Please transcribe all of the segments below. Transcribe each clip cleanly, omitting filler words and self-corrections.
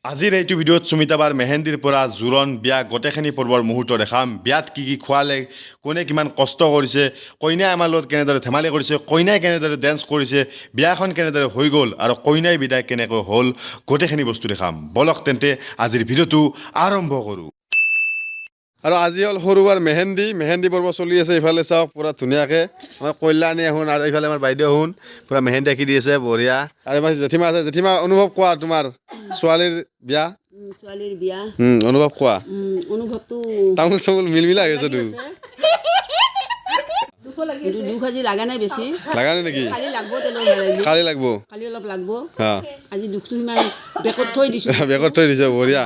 আজিৰ এইটো ভিডিঅ'ত সুমিতাবাৰ মেহেন্দিৰ পৰা জোৰণ বিয়া গোটেইখিনি পৰ্বৰ মুহূৰ্ত দেখাম। বিয়াত কি খোৱালে, কোনে কিমান কষ্ট কৰিছে, কইনাই আমাৰ লগত কেনেদৰে ধেমালি কৰিছে, কইনাই কেনেদৰে ডেন্স কৰিছে, বিয়াখন কেনেদৰে হৈ গ'ল আৰু কইনাই বিদায় কেনেকৈ হ'ল, গোটেইখিনি বস্তু দেখাম। বলক তেন্তে আজিৰ ভিডিঅ'টো আৰম্ভ কৰোঁ। আৰু আজি হ'ল সৰুবাৰ মেহেন্দি পৰ্ব চলি আছে। ইফালে চাওক পুৰা ধুনীয়াকৈ আমাৰ কল্যাণী আহোন আৰু ইফালে আমাৰ বাইদেউ আহোন পুৰা মেহেন্দি আঁকি দি আছে, বঢ়িয়া। আৰু আমাৰ জেঠিমা আছে, জেঠিমা অনুভৱ কোৱা তোমাৰ ছোৱালীৰ বিয়া। অনুভৱ কোৱা। অনুভৱটো তামোল চামোল মিলমিলা হৈ আছে তো দুখ আজি লাগা নাই বেছি। লাগা নাই নেকি? কালি লাগব, কালি লাগব, কালি অলপ লাগব। হা আজি দুখটো ইমান বেকত থৈ দিছোঁ। বেগত থৈ দিছে, বঢ়িয়া।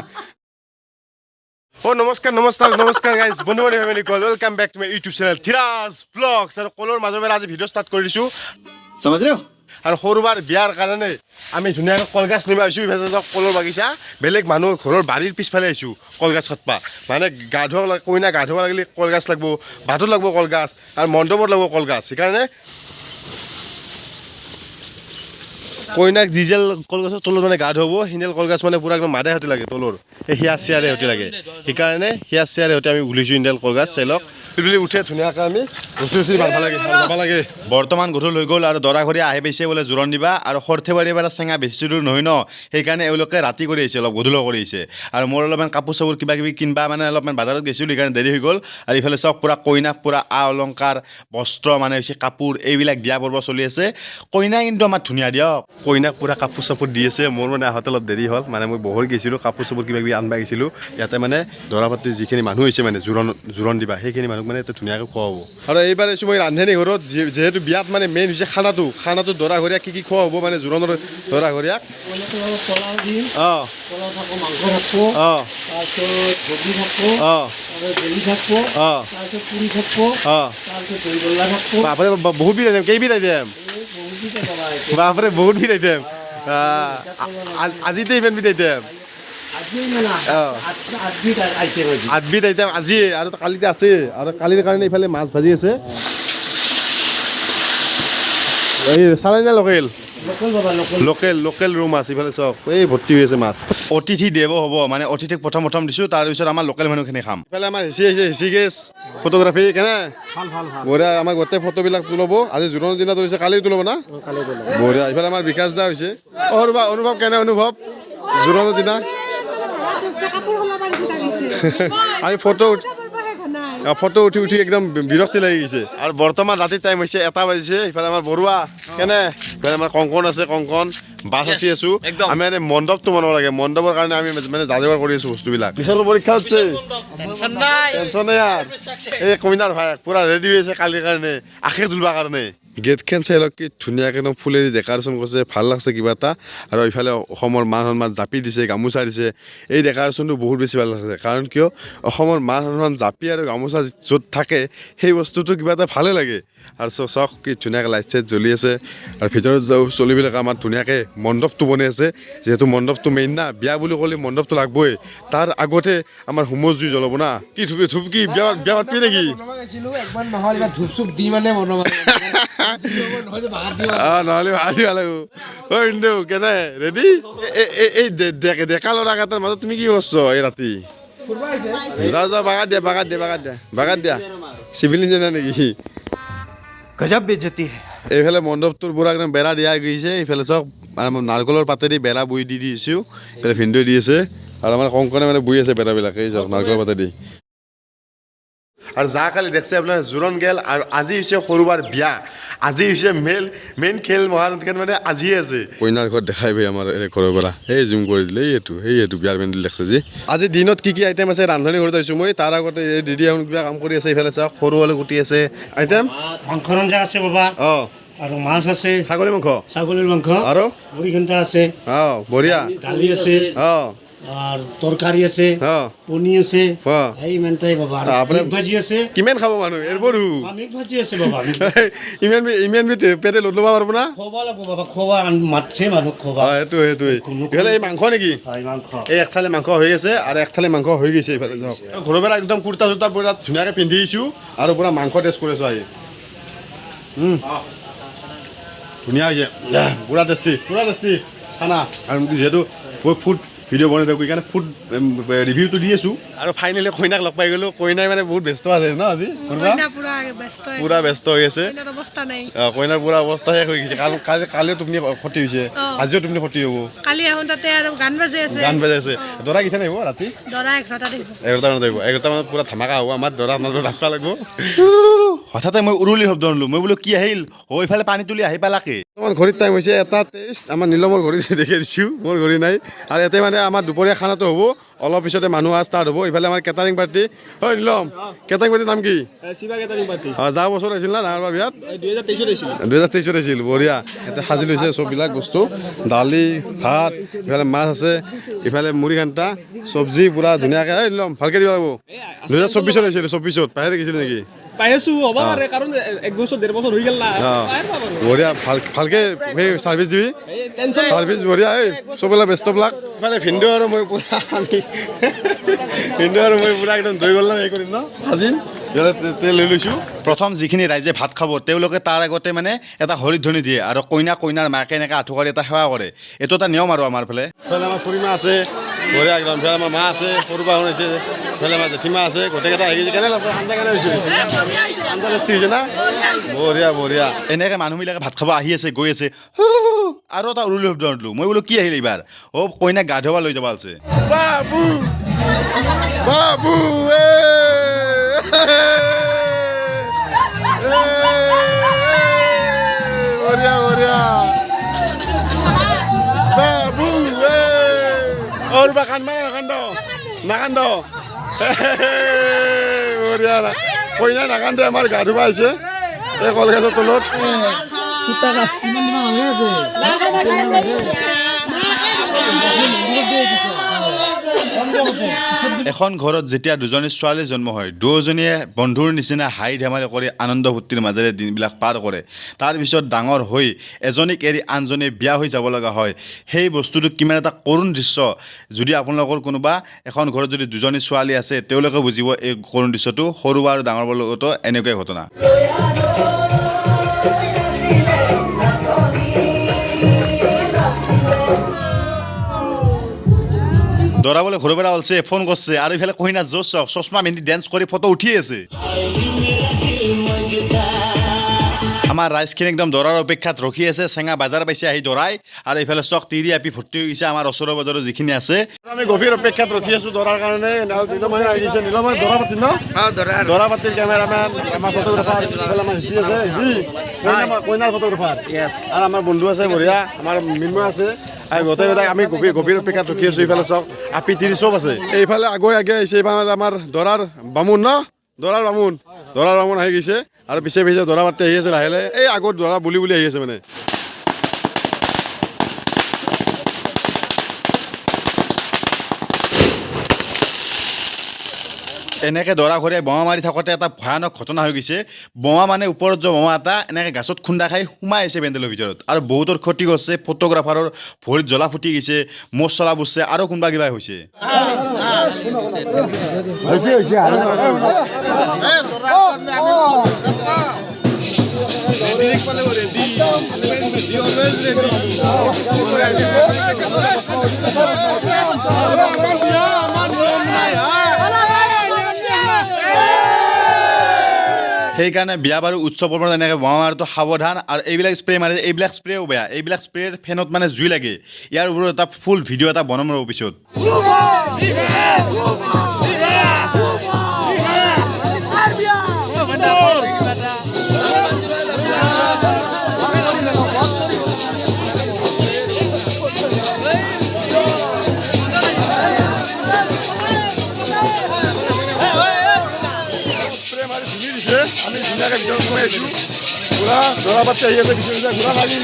নমস্কাৰ গাইজ, বন্ধু ফেমিলি কল welcome back to my YouTube channel Dhiraj vlogs. আৰু কলৰ মাজৰ পৰা আজি ভিডিঅ' ষ্টাৰ্ট কৰি দিছোঁ। আৰু সৰুবাৰ বিয়াৰ কাৰণে আমি ধুনীয়াকৈ কলগছ নিব আহিছোঁ। ইফালে যাওক কলৰ বাগিচা, বেলেগ মানুহ ঘৰৰ বাৰীৰ পিছফালে আহিছোঁ কলগছ কাটবা। মানে গা ধুব কইনা গা ধুব লাগিলে কলগছ লাগব, ভাতত লাগব কলগছ আৰু মণ্ডপত লাগব কলগছ। সেইকাৰণে কইনাক ডিজেল কলগছৰ তলত মানে গা ধুব, সিডাল কলগছ মানে পুৰা একদম মাদাই সৈতে লাগে তলৰ, এই সিয়া চিয়াৰে সৈতে লাগে। সেইকাৰণে সিয়া চিয়াৰে সৈতে আমি উলিছোঁ ইডাল কলগছ। চাই লওক উঠে ধুনীয়াকৈ আমি ৰচি যাব লাগে। বৰ্তমান গধূল হৈ গ'ল আৰু দৰা ঘৰি আহি পাইছে বোলে জোৰণ দিবা। আৰু সৰ্থেবাৰীৰ পৰা চেঙা বেছি দূৰ নহয় ন, সেইকাৰণে এওঁলোকে ৰাতি কৰি আহিছে, অলপ গধূলো কৰি আহিছে। আৰু মোৰ অলপমান কাপোৰ চাপোৰ কিবা কিবি কিনবা মানে অলপমান বজাৰত গৈছিলোঁ, সেইকাৰণে দেৰি হৈ গ'ল। আৰু ইফালে চাওক পুৰা কইনাক পুৰা অলংকাৰ বস্ত্ৰ মানে হৈছে কাপোৰ এইবিলাক দিয়া পৰ্ব চলি আছে। কইনা কিন্তু আমাৰ ধুনীয়া দিয়ক, কইনাক পুৰা কাপোৰ চাপোৰ দি আছে। মোৰ মানে আহোঁতে অলপ দেৰি হ'ল, মানে মই বহুত গৈছিলোঁ কাপোৰ চাপোৰ কিবা কিবি আনবা গৈছিলোঁ। ইয়াতে মানে দৰা পাতিৰ যিখিনি মানুহ হৈছে মানে জোৰণ দিবা, সেইখিনি মানুহ মানে ধুনীয়াকৈ খোৱাব। আৰু এইবাৰ আহিছোঁ মই ৰান্ধনী ঘৰত, যিহেতু বিয়াত মানে মেইন হৈছে খানাটো দৰা ঘৰীয়াক কি খোৱা হ'ব মানে জোৰণৰ দৰা ঘৰীয়াক। বাপৰে বহুত বিধ আইটেম, কেইবিধ আইটেম বাপৰে বহুত বিধ আইটেম। আজিতে ইমান বিধ আইটেম, 8বিধ আইটেম আজি, আৰু কালিতে আছে। আৰু কালিৰ কাৰণে ইফালে মাছ ভাজি আছে। এই চালানী না লোকেল ৰৌ মাছ, ইফালে চাওক এই ভৰ্তি হৈ আছে মাছ। অতিথি দেৱ হ'ব, মানে অতিথিক প্ৰথম দিছোঁ, তাৰপিছত আমাৰ লোকেল মানুহখিনি খাম। ইফালে আমাৰ হেচি গেছ ফটোগ্ৰাফী কেনে বঢ়িয়া, আমাৰ গোটেই ফটোবিলাক তোলাব। আজি জোৰোণৰ দিনা ধৰিছে, কালি তোলাব না, বঢ়িয়া। ইফালে আমাৰ বিকাশ দা হৈছে। অনুভৱ কেনে অনুভৱ জোৰোণৰ দিনা? আমি ফটো উঠি একদম বিৰক্তি লাগি গৈছে। আৰু বৰ্তমান ৰাতিৰ টাইম হৈছে 1টা বাজিছে। ইফালে আমাৰ বৰুৱা কেনে, ইফালে আমাৰ কংকন আছে, কংকন বাছ আছি আছো। আমি মানে মণ্ডপটো বনাব লাগে, মণ্ডপৰ কাৰণে আমি মানে যা যোগাৰ কৰি আছো বস্তুবিলাক। পিছৰ পৰীক্ষা হচ্ছে, টেনচন নাই ইয়াৰ। এই কইনাৰ ভাই পুৰা ৰেডি হৈ আছে কালিৰ কাৰণে, আশীৰ তুলবাৰ কাৰণে। গেটখন চাই লওক কি ধুনীয়াকৈ একদম ফুলেৰে ডেক'ৰেশ্যন কৰিছে, ভাল লাগছে কিবা এটা। আৰু ইফালে অসমৰ মান সন্মান জাপি দিছে, গামোচা দিছে। এই ডেক'ৰেশ্যনটো বহুত বেছি ভাল লাগছে, কাৰণ কিয় অসমৰ মান সন্মান জাপি আৰু গামোচা য'ত থাকে সেই বস্তুটো কিবা এটা ভালে লাগে। আৰু চাওক কি ধুনীয়াকৈ লাইট চাইট জ্বলি আছে। আৰু ভিতৰত যাওঁ চলিবিলাক আমাৰ ধুনীয়াকৈ মণ্ডপটো বনাই আছে, যিহেতু মণ্ডপটো মেইন না, বিয়া বুলি ক'লে মণ্ডপটো লাগবই। তাৰ আগতে আমাৰ হোমৰ জুই জ্বলাব না। কি ধূপ কি বিয়া পাতবি নেকি? নহ'লে ভাজি ভাল লাগিব। ঐ ইন্দু কেনে ৰেডি? এই ডেকা ল'ৰা কেইটাৰ মাজত তুমি কি কৰছ এই ৰাতি? যা বাগাত দিয়া চিভিল ইঞ্জিনিয়াৰ নেকি? গজব বেজতি। এইফালে মণ্ডপটোৰ পুৰা একদম বেৰা দিয়া গৈছে। ইফালে চাওক নাৰিকলৰ পাতেদি বেৰা বৈ দি দিছোঁ, এইফালে ভিনদেউ দি আছে। আৰু আমাৰ কংকনে মানে বৈ আছে বেৰাবিলাক, এই চাওক নাৰিকলৰ পাতেদি। আৰু যা কালি দেখছে আপোনাৰ জোৰণ গেল। আৰু আজি হৈছে সৰুবাৰ বিয়া, আজি হৈছে মেইন খেল মহাৰণ মানে আজিয়ে আছে। কইনাৰ ঘৰত দেখাই পাই আমাৰ ঘৰৰ পৰা এই জুম কৰি দিলে, সেইটো বিয়াৰ পেণ্ডেল দেখছে যি। আজি দিনত কি আইটেম আছে ৰান্ধনী ঘৰত আহিছোঁ মই, তাৰ আগতে এই দিদি এখন কিবা কাম কৰি আছে। ইফালে চাওক সৰু আলু কুটি আছে। আইটেম মাংস ৰঞ্জা আছে বাবা, আৰু মাছ আছে, ছাগলীৰ মাংস আৰু মুড়ি ঘণ্টা আছে, বঢ়িয়া দালি আছে, আর তরকারি আছে, পনি আছে, এই মানটাই বাবা। আর মিক ভাজি আছে। কিমান খাব মানুহ এরবরু? মিক ভাজি আছে বাবা। ইমান পেটে লোট ল'ব পাৰিব না? খোৱা লাগব বাবা, খোৱা মাতছে মানুহ খোৱা। সেইটোৱে ইফালে এই মাংস নেকি? মাংস এই একথালি মাংস হৈ আছে আৰু একথালি মাংস হৈ গৈছে। ইফালে যাওক ঘৰৰ পৰা একদম কুৰ্তা চুৰ্তা পুৰা ধুনীয়াকৈ পিন্ধি আহিছোঁ আৰু পুৰা মাংস টেষ্ট কৰি আছোঁ আহি। ধুনীয়া হৈছে, পুৰা টেষ্টি খানা। আৰু যিহেতু মই ভিডিঅ' বনাই থাকোঁ সেইকাৰণে ফুড ৰিভিউটো দি আছোঁ আৰু ফাইনেলি কইনাক লগ পাই গ'লোঁ কইনাই মানে বহুত ব্যস্ত আছে ন আজি পুৰা ব্যস্ত হৈ আছে কইনাৰ পুৰা অৱস্থা শেষ হৈ গৈছে কাৰণ কালিও টোপনি ক্ষতি হৈছে আজিও টোপনি ক্ষতি হ'ব কালি এখন তাতে আৰু গান বাজি আছে দৰা কেতিয়া আহিব ৰাতি 11টা মানত আহিব 11টা মানত পুৰা ধামাকা হ'ব আমাৰ দৰা আপোনালোকৰ ৰাস্তা লাগিব হঠাতে মই উৰুলি শব্দ শুনিলোঁ মই বোলো কি আহিল ইফালে পানী তুলি আহি পালাকে ঘড়ীত টাইম হৈছে 1:23 আমাৰ নীলমৰ ঘড়ী দেখি দিছোঁ মোৰ ঘড়ী নাই আৰু ইয়াতে মানে আমাৰ দুপৰীয়া খানাটো হ'ব অলপ পিছতে মানুহ অহা ষ্টাৰ্ট হ'ব ইফালে আমাৰ কেটাৰিং পাৰ্টি হয় নীলম কেটাৰিং পাৰ্টিৰ নাম কি যোৱা বছৰ আহিছিল না ডাঙৰ বিয়াত 2023 আহিছিল বঢ়িয়া ইয়াতে সাজি লৈছে চববিলাক বস্তু দালি ভাত ইফালে মাছ আছে ইফালে মুড়ি ঘণ্টা চব্জি পুৰা ধুনীয়াকৈ এই নীলম ভালকৈ দিব লাগিব 2024 আহিছিল 24 বাহিৰে গৈছিল নেকি পাইছো হ'ব পাৰে কাৰণ 1 বছৰ 1.5 বছৰ হৈ গ'ল না বঢ়িয়া ভালকৈ সেই ছাৰ্ভিচ দিবি ছাৰ্ভিচ বঢ়িয়া এই চববিলাক ব্যস্তবিলাক ইফালে ভিনদেউ আৰু মই পুৰা একদম দৈ গ'ল না হেৰি কৰিম ন আজিম লৈ লৈছোঁ প্ৰথম যিখিনি ৰাইজে ভাত খাব তেওঁলোকে তাৰ আগতে মানে এটা হৰিধ্বনি দিয়ে আৰু কইনাৰ মাকে এনেকৈ আঁঠুকাৰি এটা সেৱা কৰে এইটো এটা নিয়ম আৰু আমাৰ ফালে ইফালে আমাৰ খুৰীমা আছে বঢ়িয়া একদম ইফালে আমাৰ মা আছে সৰু বাহন আছে ইফালে আমাৰ জেঠীমা আছে গোটেইকেইটা আহি গৈছে কেনে লাগছে আঞ্জা কেনে হৈছে আঞ্জা টেষ্টি হৈছে না বঢ়িয়া এনেকৈ মানুহবিলাকে ভাত খাব আহি আছে গৈ আছে আৰু এটা উৰুলি শব্দ শুনিলোঁ মই বোলো কি আহিল এইবাৰ কইনাক গা ধুৱাব লৈ যাব আছে বাবু বঢ়িয়া বাবু নাকান্দ বঢ়িয়া কইনা নাকান্দে আমাৰ গা ধুবা আহিছে এই কলগছৰ তলত এখন ঘৰত যেতিয়া দুজনী ছোৱালী জন্ম হয় দুয়োজনীয়ে বন্ধুৰ নিচিনা হাঁহি ধেমালি কৰি আনন্দ ফূৰ্তিৰ মাজেৰে দিনবিলাক পাৰ কৰে তাৰপিছত ডাঙৰ হৈ এজনীক এৰি আনজনী বিয়া হৈ যাব লগা হয় সেই বস্তুটো কিমান এটা কৰুণ দৃশ্য যদি আপোনালোকৰ কোনোবা এখন ঘৰত যদি দুজনী ছোৱালী আছে তেওঁলোকে বুজিব এই কৰুণ দৃশ্যটো সৰু আৰু ডাঙৰৰ লগতো এনেকুৱাই ঘটনা দৰাবলৈ ঘৰৰ পৰা ওলছে ফোন কৰিছে আৰু ইফালে কইনা জোচ চশমা পিন্ধি ডেন্স কৰি ফটো উঠি আছে আমাৰ ৰাইজখিনি একদম দৰাৰ অপেক্ষাত ৰখি আছে চেঙা বাজাৰ পাইছে আহি দৰাই আৰু এইফালে চক তিৰি আপি ভৰ্তি হৈ গৈছে আমাৰ ওচৰৰ বজাৰৰ যিখিনি আছে আমি গভীৰ অপেক্ষাত ৰখি আছো দৰাৰ কাৰণে দৰা পাতিৰ কেমেৰামেন আমাৰ ফটোগ্ৰাফাৰ কইনাৰ ফটোগ্ৰাফাৰ আৰু আমাৰ বন্ধু আছে বঢ়িয়া আমাৰ মিন্ময় আছে আৰু গোটেইবিলাক আমি গভীৰ অপেক্ষাত ৰখি আছো ইফালে চক আপি তিৰি চব আছে এইফালে আগে আহিছে এইফালে আমাৰ দৰাৰ বামুণ ন দৰাৰ বামুণ আহি গৈছে আৰু পিছে দৰা পাতি আহি আছে লাহে লাহে এই আগত দৰা বুলি আহি আছে মানে এনেকৈ দৰা ঘৰে বোমা মাৰি থাকোঁতে এটা ভয়ানক ঘটনা হৈ গৈছে বোমা মানে ওপৰত যোৱা বোমা এটা এনেকৈ গাছত খুন্দা খাই সোমাই আহিছে পেণ্ডেলৰ ভিতৰত আৰু বহুতৰ ক্ষতি কৰিছে ফটোগ্ৰাফাৰৰ ভৰিত জ্বলা ফুটি গৈছে মোচ চলা বুজছে আৰু কোনোবা কিবা হৈছে সেইকাৰণে বিয়া বাৰু উৎসৱৰ পৰা এনেকৈ বোমা মাৰাটো সাৱধান আৰু এইবিলাক স্প্ৰে মাৰে এইবিলাক স্প্ৰেও বেয়া এইবিলাক স্প্ৰেৰ ফেনত মানে জুই লাগে ইয়াৰ ওপৰত এটা ফুল ভিডিঅ' এটা বনাম ৰ'ব পিছত আমি ধুনীয়াকৈ ভিতৰত সোমাই আছোঁ পুৰা দৰা পাতি আহি আছে ভিতৰত ঘূৰা লাগি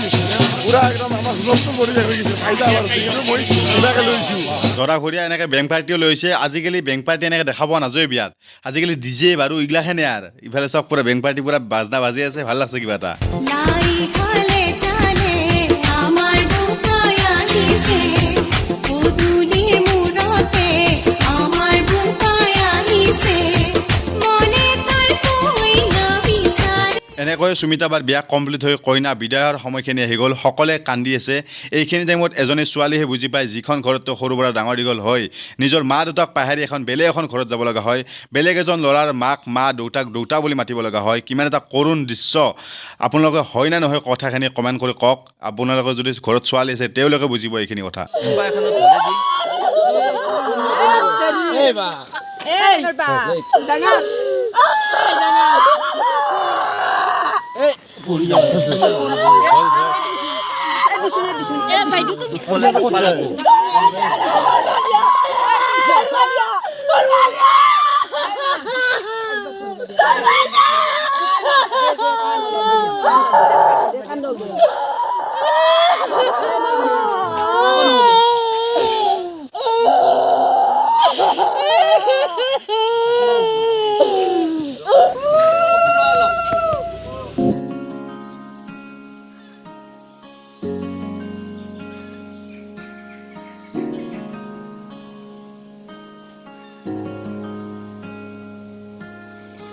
পুৰা একদম আমাৰ হুলস্থুল কৰি হৈ গৈছে ফাইদা আমাৰ কিন্তু মই ধুনীয়াকৈ লৈছোঁ দৰা ঘৰীয়া এনেকৈ বেংক পাৰ্টিও লৈছে আজিকালি বেংক পাৰ্টি এনেকৈ দেখা পোৱা নাযায় বিয়াত আজিকালি ডিজে বাৰু এইগিলাখনে আৰু ইফালে চব পুৰা বেংক পাৰ্টি পুৰা বাজনা বাজি আছে ভাল লাগছে কিবা এটা এনেকৈ সুমিতাবাৰ বিয়া কমপ্লিট হৈ কইনা বিদায়ৰ সময়খিনি আহি গ'ল সকলোৱে কান্দি আছে এইখিনি টাইমত এজনী ছোৱালীহে বুজি পায় যিখন ঘৰত সৰু পৰা ডাঙৰ দীঘল হয় নিজৰ মা দেউতাক পাহৰি এখন বেলেগ এখন ঘৰত যাব লগা হয় বেলেগ এজন ল'ৰাৰ মাক মা দেউতাক দেউতা বুলি মাতিব লগা হয় কিমান এটা কৰুণ দৃশ্য আপোনালোকে হয় না নহয় কথাখিনি কমেণ্ট কৰি কওক আপোনালোকৰ যদি ঘৰত ছোৱালী আছে তেওঁলোকে বুজিব এইখিনি কথা